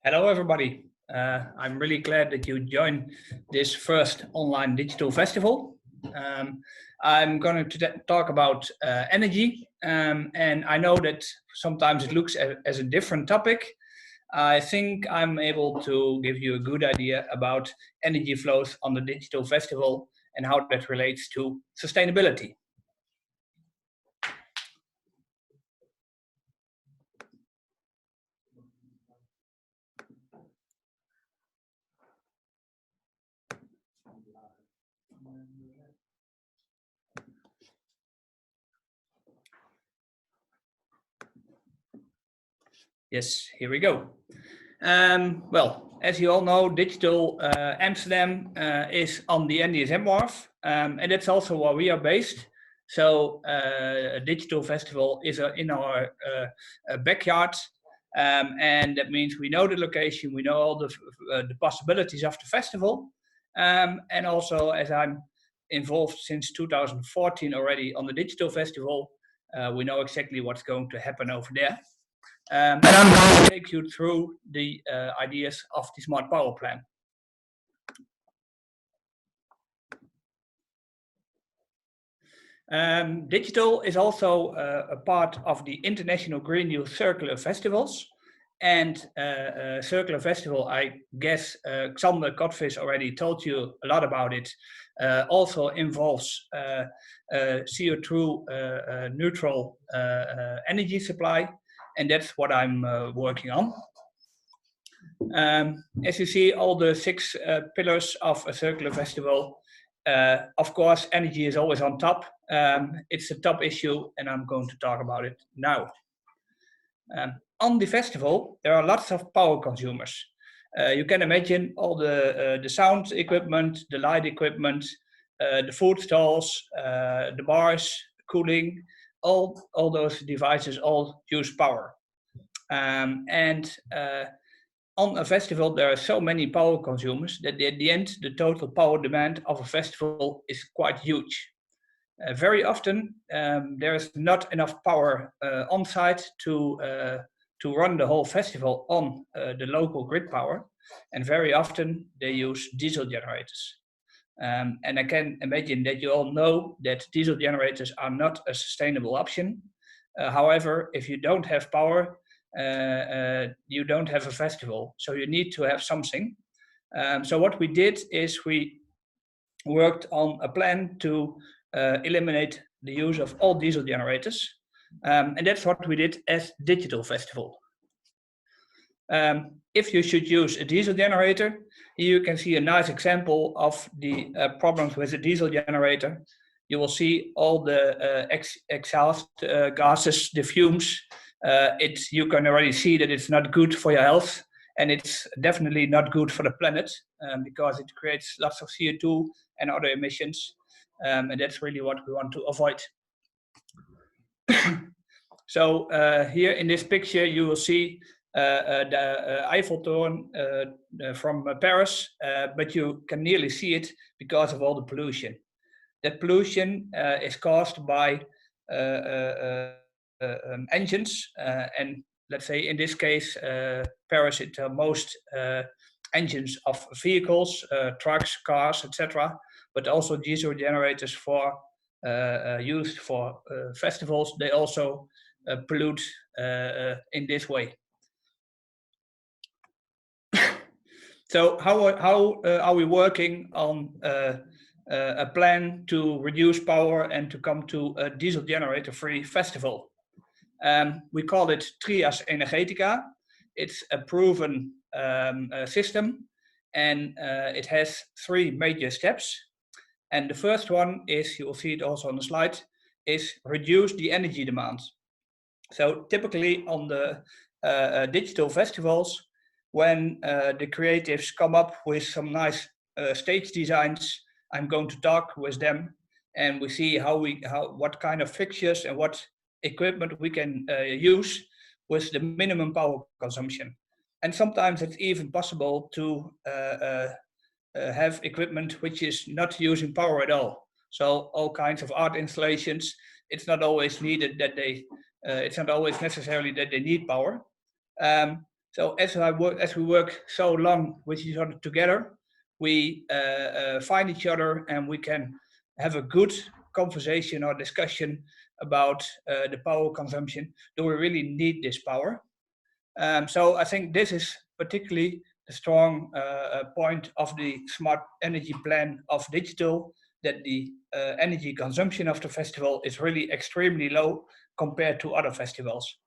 Hello, everybody. I'm really glad that you joined this first online digital festival. I'm going to talk about energy, and I know that sometimes it looks as a different topic. I think I'm able to give you a good idea about energy flows on the digital festival and how that relates to sustainability. Yes, here we go. Well, as you all know, Digital Amsterdam is on the NDSM wharf, and that's also where we are based. So, a digital festival is in our backyard, and that means we know the location, we know all the possibilities of the festival, and also as I'm involved since 2014 already on the digital festival, we know exactly what's going to happen over there. And I'm going to take you through the ideas of the smart power plan. Digital is also a part of the International Green New Circular Festivals. And Circular Festival, I guess Xander Kotvis already told you a lot about it, also involves CO2 neutral energy supply. And that's what I'm working on. As you see, all the six pillars of a circular festival, of course, energy is always on top. It's a top issue, and I'm going to talk about it now. On the festival, there are lots of power consumers. You can imagine all the sound equipment, the light equipment, the food stalls, the bars, cooling, all those devices all use power. And on a festival, there are so many power consumers that at the end, the total power demand of a festival is quite huge. Very often, there is not enough power on site to run the whole festival on the local grid power, and very often they use diesel generators. And I can imagine that you all know that diesel generators are not a sustainable option. However, if you don't have power, you don't have a festival. So you need to have something. So what we did is we worked on a plan to eliminate the use of all diesel generators. And that's what we did as Digital Festival. If you should use a diesel generator, you can see a nice example of the problems with a diesel generator. You will see all the exhaust gases, the fumes. You can already see that it's not good for your health, and it's definitely not good for the planet because it creates lots of CO2 and other emissions, and that's really what we want to avoid. So here in this picture, you will see the Eiffel Tower from Paris, but you can nearly see it because of all the pollution. That pollution is caused by engines, and let's say in this case, Paris, it's most engines of vehicles, trucks, cars, etc., but also diesel generators for used for festivals. They also pollute in this way. So how are we working on a plan to reduce power and to come to a diesel generator-free festival? We call it Trias Energetica. It's a proven system, and it has three major steps. And the first one is, you will see it also on the slide, is reduce the energy demand. So typically on the digital festivals, when the creatives come up with some nice stage designs, I'm going to talk with them, and we see what kind of fixtures and what equipment we can use with the minimum power consumption. And sometimes it's even possible to have equipment which is not using power at all. So all kinds of art installations, it's not always needed that it's not always necessarily that they need power. So as we work so long with each other together, we find each other and we can have a good conversation or discussion about the power consumption. Do we really need this power? So I think this is particularly the strong point of the smart energy plan of digital, that the energy consumption of the festival is really extremely low compared to other festivals.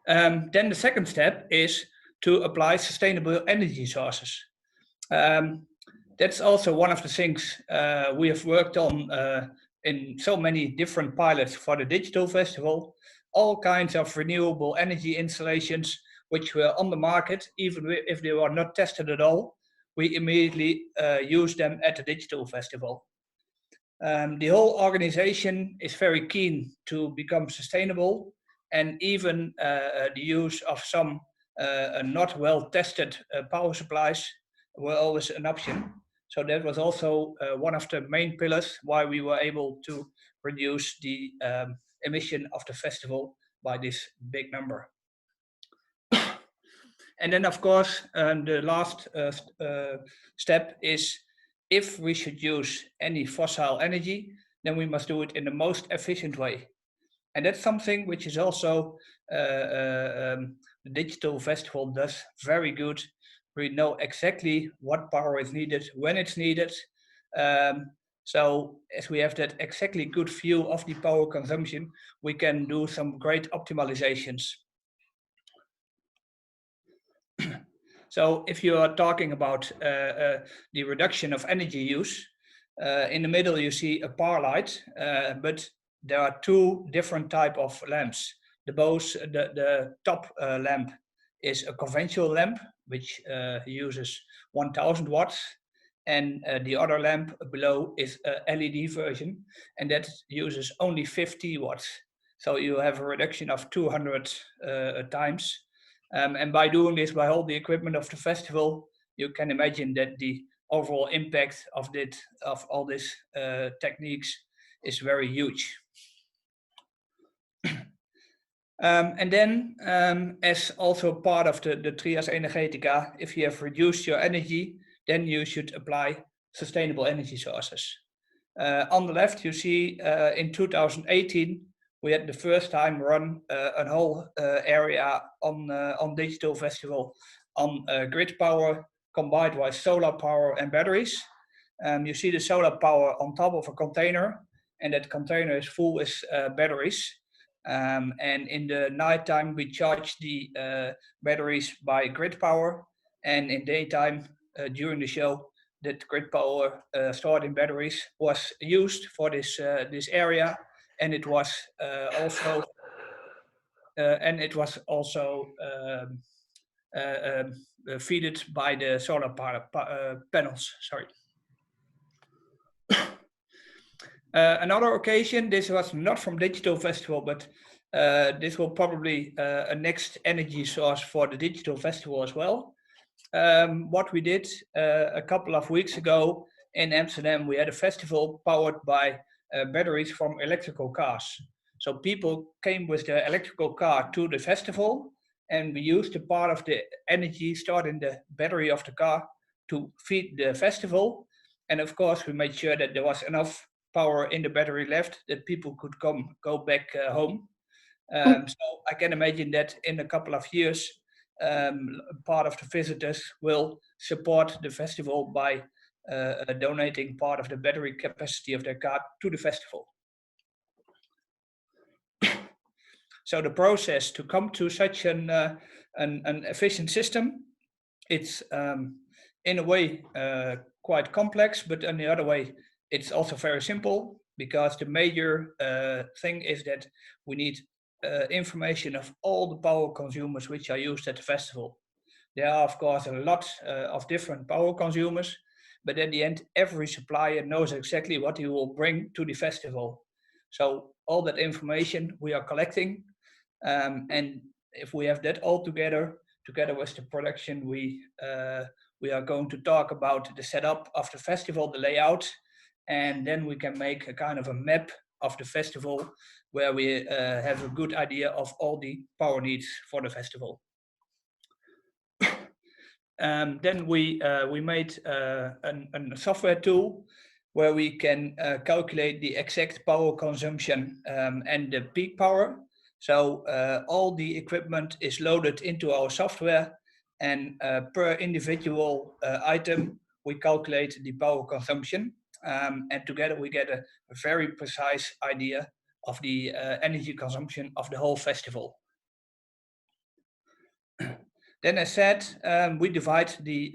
Then the second step is to apply sustainable energy sources. That's also one of the things we have worked on in so many different pilots for the digital festival. All kinds of renewable energy installations which were on the market, even if they were not tested at all, we immediately use them at the digital festival. The whole organization is very keen to become sustainable, and even the use of some not well tested power supplies were always an option. So that was also one of the main pillars why we were able to reduce the emission of the festival by this big number. And then, of course, the last step is, if we should use any fossil energy, then we must do it in the most efficient way. And that's something which is also the digital festival does very good. We know exactly what power is needed, when it's needed. So as we have that exactly good view of the power consumption, we can do some great optimizations. So if you are talking about the reduction of energy use, in the middle you see a power light, but there are two different type of lamps. The top lamp is a conventional lamp, which uses 1000 watts, and the other lamp below is a LED version, and that uses only 50 watts. So you have a reduction of 200 times. And by doing this, by all the equipment of the festival, you can imagine that the overall impact of all these techniques is very huge. And then, as also part of the Trias Energetica, if you have reduced your energy, then you should apply sustainable energy sources. On the left, you see in 2018, we had the first time run a whole area on Digital Festival on grid power combined with solar power and batteries. You see the solar power on top of a container, and that container is full with batteries. And in the nighttime, we charge the batteries by grid power, and in daytime, during the show, that grid power stored in batteries was used for this area, and it was also fed by the solar panels. Sorry. Another occasion, this was not from Digital Festival, but this will probably a next energy source for the Digital Festival as well. What we did a couple of weeks ago in Amsterdam, we had a festival powered by batteries from electrical cars. So people came with their electrical car to the festival, and we used a part of the energy stored in the battery of the car to feed the festival. And of course, we made sure that there was enough power in the battery left that people could go back home. So I can imagine that in a couple of years, part of the visitors will support the festival by donating part of the battery capacity of their car to the festival. So the process to come to such an efficient system, it's in a way quite complex, but in the other way, it's also very simple, because the major thing is that we need information of all the power consumers which are used at the festival. There are, of course, a lot of different power consumers, but at the end, every supplier knows exactly what he will bring to the festival. So all that information we are collecting, and if we have that all together with the production, we are going to talk about the setup of the festival, the layout, and then we can make a kind of a map of the festival, where we have a good idea of all the power needs for the festival. Then we made a software tool where we can calculate the exact power consumption and the peak power. So all the equipment is loaded into our software, and per individual item, we calculate the power consumption. And together we get a very precise idea of the energy consumption of the whole festival. Then, as said, we divide the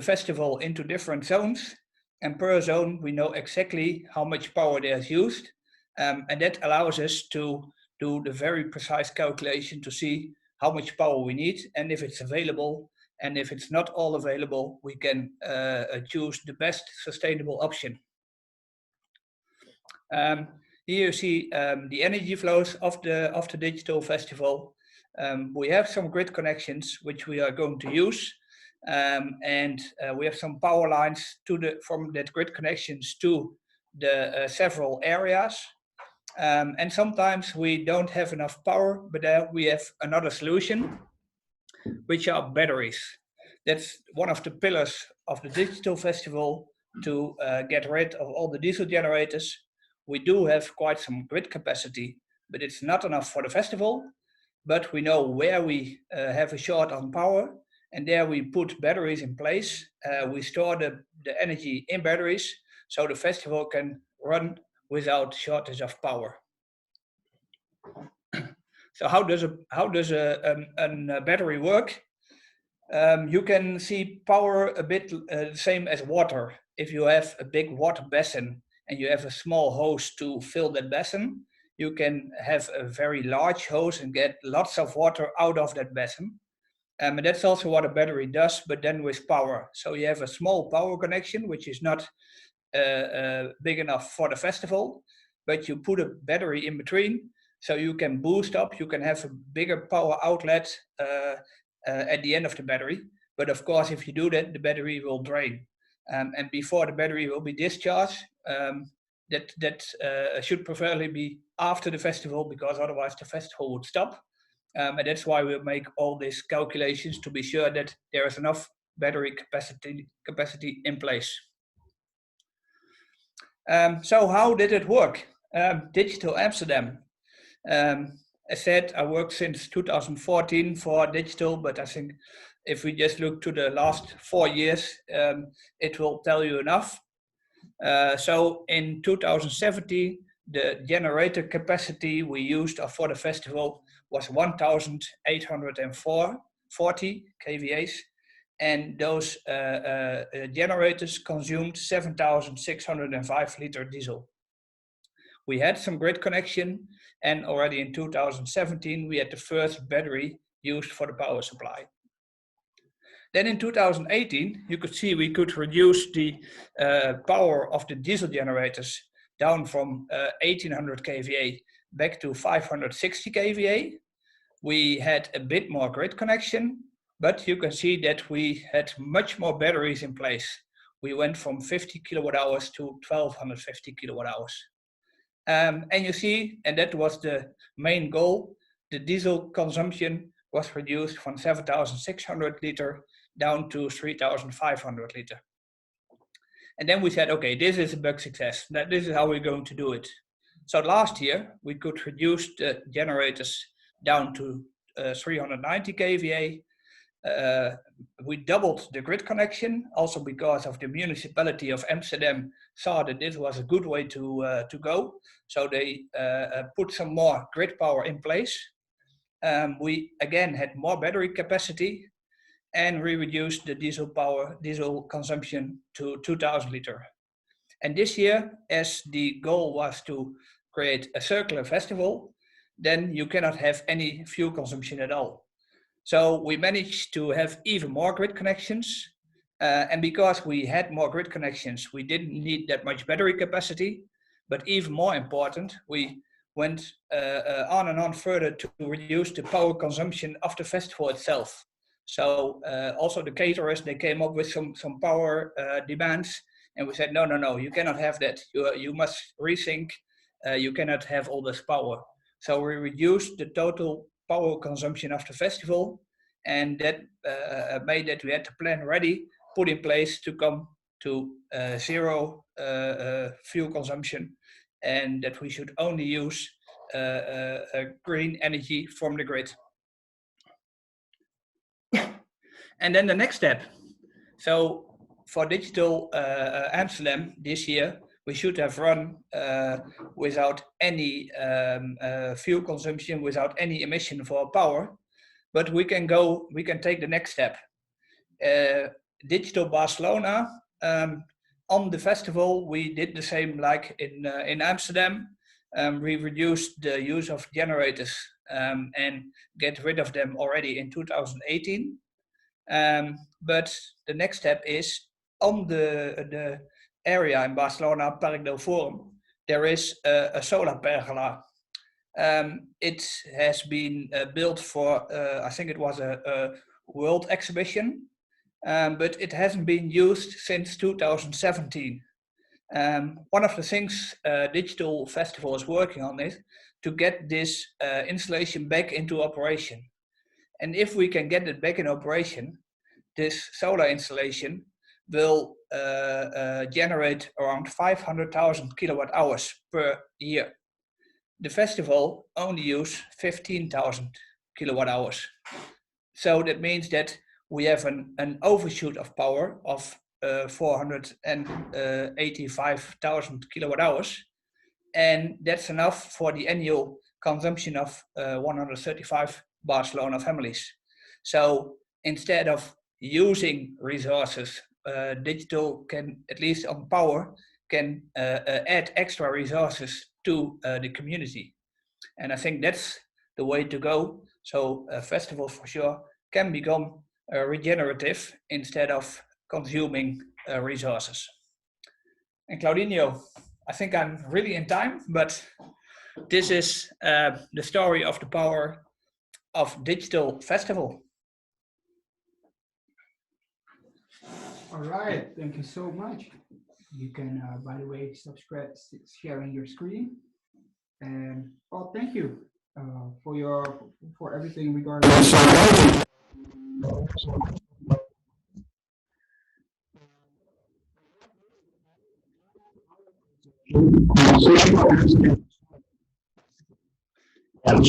festival into different zones, and per zone we know exactly how much power there's used, and that allows us to do the very precise calculation to see how much power we need and if it's available. And if it's not all available, we can choose the best sustainable option. Here you see the energy flows of the digital festival. We have some grid connections which we are going to use, and we have some power lines from that grid connections to the several areas. And sometimes we don't have enough power, but we have another solution, which are batteries. That's one of the pillars of the digital festival, to get rid of all the diesel generators. We do have quite some grid capacity, but it's not enough for the festival. But we know where we have a short on power, and there we put batteries in place. We store the energy in batteries, so the festival can run without shortage of power. So how does a battery work? You can see power a bit the same as water. If you have a big water basin and you have a small hose to fill that basin, you can have a very large hose and get lots of water out of that basin. And that's also what a battery does, but then with power. So you have a small power connection, which is not big enough for the festival, but you put a battery in between, so you can boost up, you can have a bigger power outlet at the end of the battery. But of course, if you do that, the battery will drain. And before the battery will be discharged, that should preferably be after the festival, because otherwise the festival would stop. And that's why we make all these calculations to be sure that there is enough battery capacity in place. So how did it work? Digital Amsterdam. As said, I worked since 2014 for digital, but I think if we just look to the last 4 years, it will tell you enough. So in 2017, the generator capacity we used for the festival was 1,840 kVAs, and those generators consumed 7,605 liter diesel. We had some grid connection, and already in 2017 we had the first battery used for the power supply. Then in 2018, you could see we could reduce the power of the diesel generators down from 1800 kVA back to 560 kVA. We had a bit more grid connection, but you can see that we had much more batteries in place. We went from 50 kilowatt hours to 1250 kilowatt hours. And you see, and that was the main goal, the diesel consumption was reduced from 7,600 liter down to 3,500 liter. And then we said, okay, this is a big success. This is how we're going to do it. So last year, we could reduce the generators down to 390 kVA. We doubled the grid connection, also because of the municipality of Amsterdam saw that this was a good way to go. So they put some more grid power in place. We again had more battery capacity, and we reduced the diesel consumption to 2,000 liter. And this year, as the goal was to create a circular festival, then you cannot have any fuel consumption at all. So we managed to have even more grid connections. And because we had more grid connections, we didn't need that much battery capacity. But even more important, we went on and on further to reduce the power consumption of the festival itself. So also the caterers, they came up with some power demands, And we said, no, no, no, you cannot have that. You must rethink. You cannot have all this power. So we reduced the total power consumption of the festival, and that made that we had the plan ready, put in place to come to zero fuel consumption, and that we should only use green energy from the grid. And then the next step. So for Digital Amsterdam this year, we should have run without any fuel consumption, without any emission for power. But we can take the next step. Digital Barcelona, on the festival, we did the same like in Amsterdam. We reduced the use of generators and get rid of them already in 2018. But the next step is on the area in Barcelona, Parc del Forum, there is a solar pergola. It has been built for, I think it was a world exhibition, but it hasn't been used since 2017. One of the things Digital Festival is working on is to get this installation back into operation. And if we can get it back in operation, this solar installation will generate around 500,000 kilowatt hours per year. The festival only uses 15,000 kilowatt hours. So that means that we have an overshoot of power of 485,000 kilowatt hours. And that's enough for the annual consumption of 135 Barcelona families. So instead of using resources, Digital can, at least on power, can add extra resources to the community. And I think that's the way to go. So festivals for sure can become regenerative instead of consuming resources. And Claudinho, I think I'm really in time, but this is the story of the power of Digital Festival. All right, thank you so much. You can, by the way, stop sharing your screen. And well, thank you for everything regarding.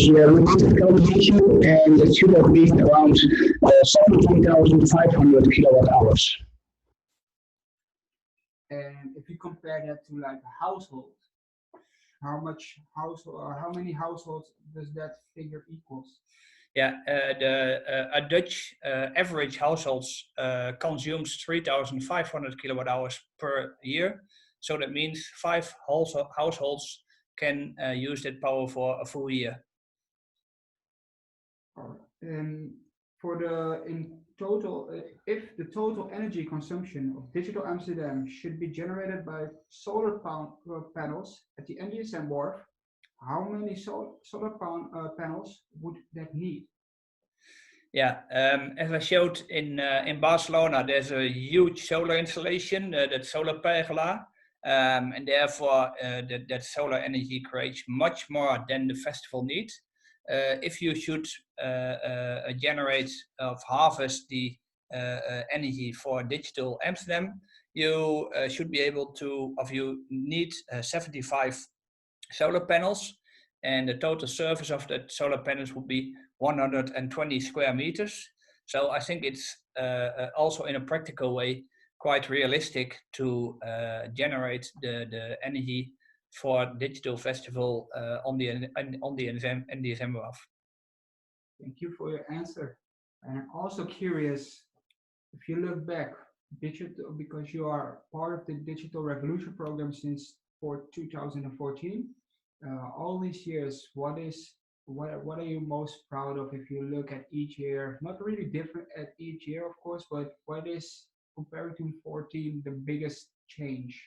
The limited calculation, and it should have been around 17,500 kilowatt hours. And if you compare that to like a household, how many households does that figure equals? Yeah, a Dutch average households consumes 3,500 kilowatt hours per year. So that means 5 households can use that power for a full year. And for in total, if the total energy consumption of Digital Amsterdam should be generated by solar panels at the NDSM wharf, how many solar panels would that need? Yeah, as I showed in Barcelona, there's a huge solar installation, that solar pergola, and therefore that solar energy creates much more than the festival needs. If you should generate or harvest the energy for Digital Amsterdam, you should be able to, you need 75 solar panels, and the total surface of the solar panels would be 120 square meters. So I think it's also in a practical way quite realistic to generate the energy for Digital Festival on the NDSM WAF. Thank you for your answer. And I'm also curious, if you look back, digital, because you are part of the Digital Revolution program since 2014, all these years, what are you most proud of if you look at each year? Not really different at each year, of course, but what is, compared to 14, the biggest change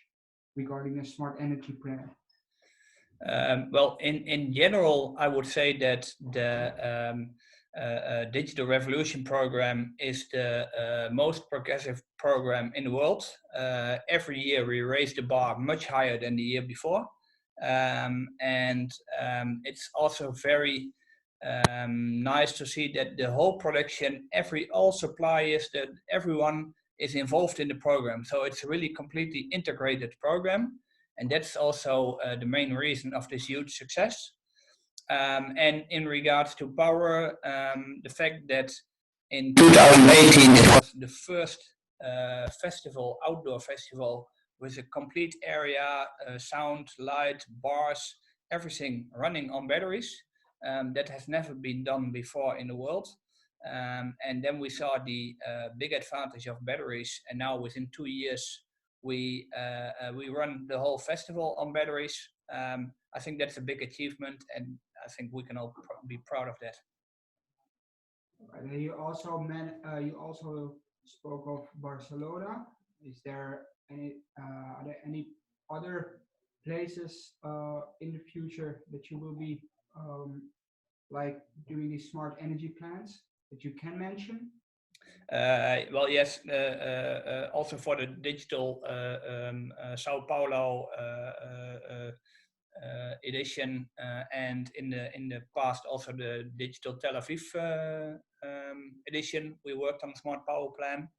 regarding a smart energy plan? Well, in general, I would say that the Digital Revolution program is the most progressive program in the world. Every year we raise the bar much higher than the year before. It's also very nice to see that the whole production, all suppliers, that everyone is involved in the program. So it's a really completely integrated program. And that's also the main reason of this huge success. And in regards to power, the fact that in 2018 it was the first outdoor festival with a complete area, sound, light, bars, everything running on batteries. That has never been done before in the world. And then we saw the big advantage of batteries, and now within 2 years we run the whole festival on batteries. I think that's a big achievement, and I think we can all be proud of that. You also spoke of Barcelona. Is there any are there any other places in the future that you will be like doing these smart energy plants that you can mention? Well, yes. Also for the digital Sao Paulo edition, and in the past also the digital Tel Aviv edition, we worked on a smart power plan.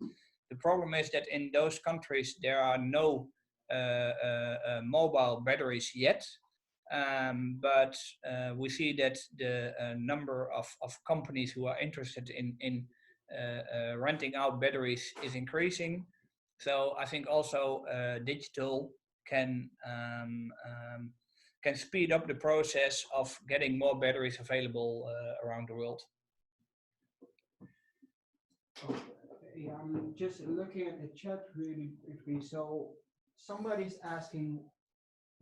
The problem is that in those countries there are no mobile batteries yet. But we see that the number of companies who are interested in renting out batteries is increasing. So I think also digital can speed up the process of getting more batteries available around the world. Yeah, I'm just looking at the chat really quickly. So somebody's asking,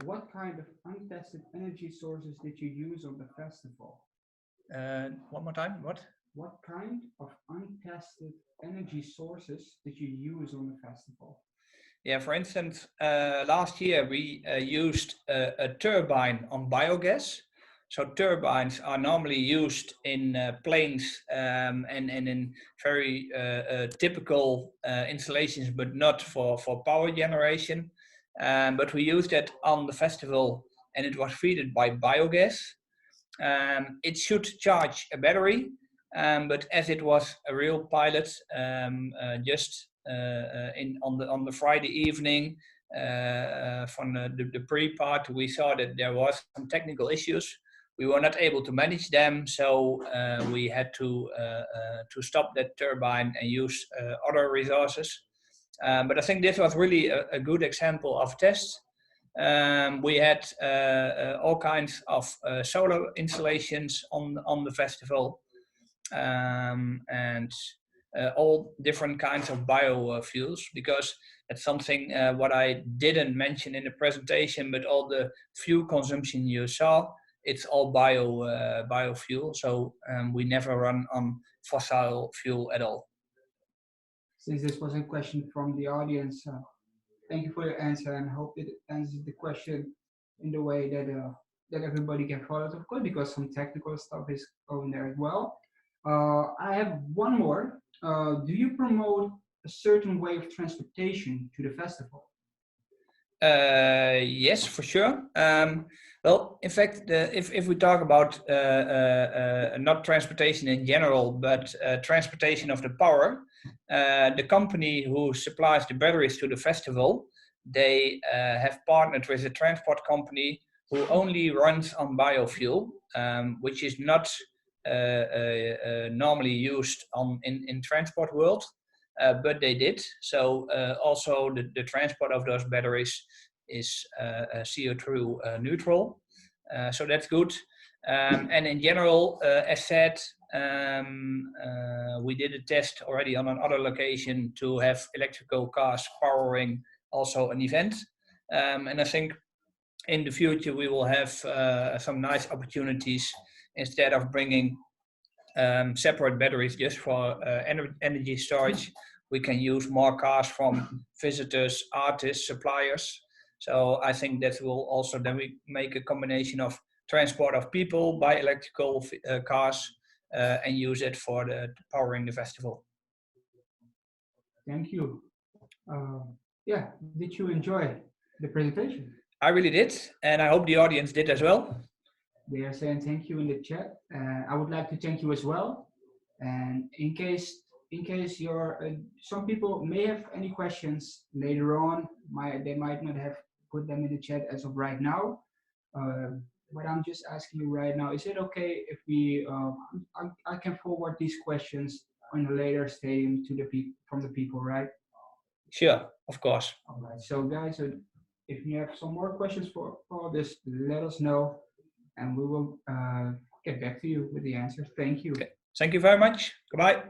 what kind of untested energy sources did you use on the festival? One more time, what? What kind of untested energy sources did you use on the festival? Yeah, for instance, last year we used a turbine on biogas. So turbines are normally used in planes and in very typical installations, but not for power generation. But we used it on the festival, and it was feeded by biogas. It should charge a battery, but as it was a real pilot, just on the Friday evening, from the pre-part, we saw that there was some technical issues. We were not able to manage them, so we had to stop that turbine and use other resources. But I think this was really a good example of test. We had all kinds of solar installations on the festival, and all different kinds of biofuels, because that's something what I didn't mention in the presentation, but all the fuel consumption you saw, it's all biofuel. So we never run on fossil fuel at all. Since this was a question from the audience, thank you for your answer, and hope it answers the question in the way that that everybody can follow it, of course, because some technical stuff is going there as well. I have one more. Do you promote a certain way of transportation to the festival? Yes, for sure. Well, in fact, if we talk about not transportation in general, but transportation of the power, the company who supplies the batteries to the festival, they have partnered with a transport company who only runs on biofuel, which is not normally used in transport world. But they did. So also the transport of those batteries is CO2 neutral. So that's good. And in general, as said, we did a test already on another location to have electrical cars powering also an event. And I think in the future we will have some nice opportunities. Instead of bringing separate batteries just for energy storage, we can use more cars from visitors, artists, suppliers. So I think that will also then we make a combination of transport of people by electrical cars and use it for the powering the festival. Thank you. Yeah, did you enjoy the presentation? I really did, and I hope the audience did as well. They are saying thank you in the chat. I would like to thank you as well. And in case you're, some people may have any questions later on, they might not have put them in the chat as of right now. But I'm just asking you right now, is it okay if we, I can forward these questions on a later stadium to the people, from the people, right? Sure, of course. All right. So guys, if you have some more questions for this, let us know, and we will get back to you with the answers. Thank you. Okay. Thank you very much. Goodbye.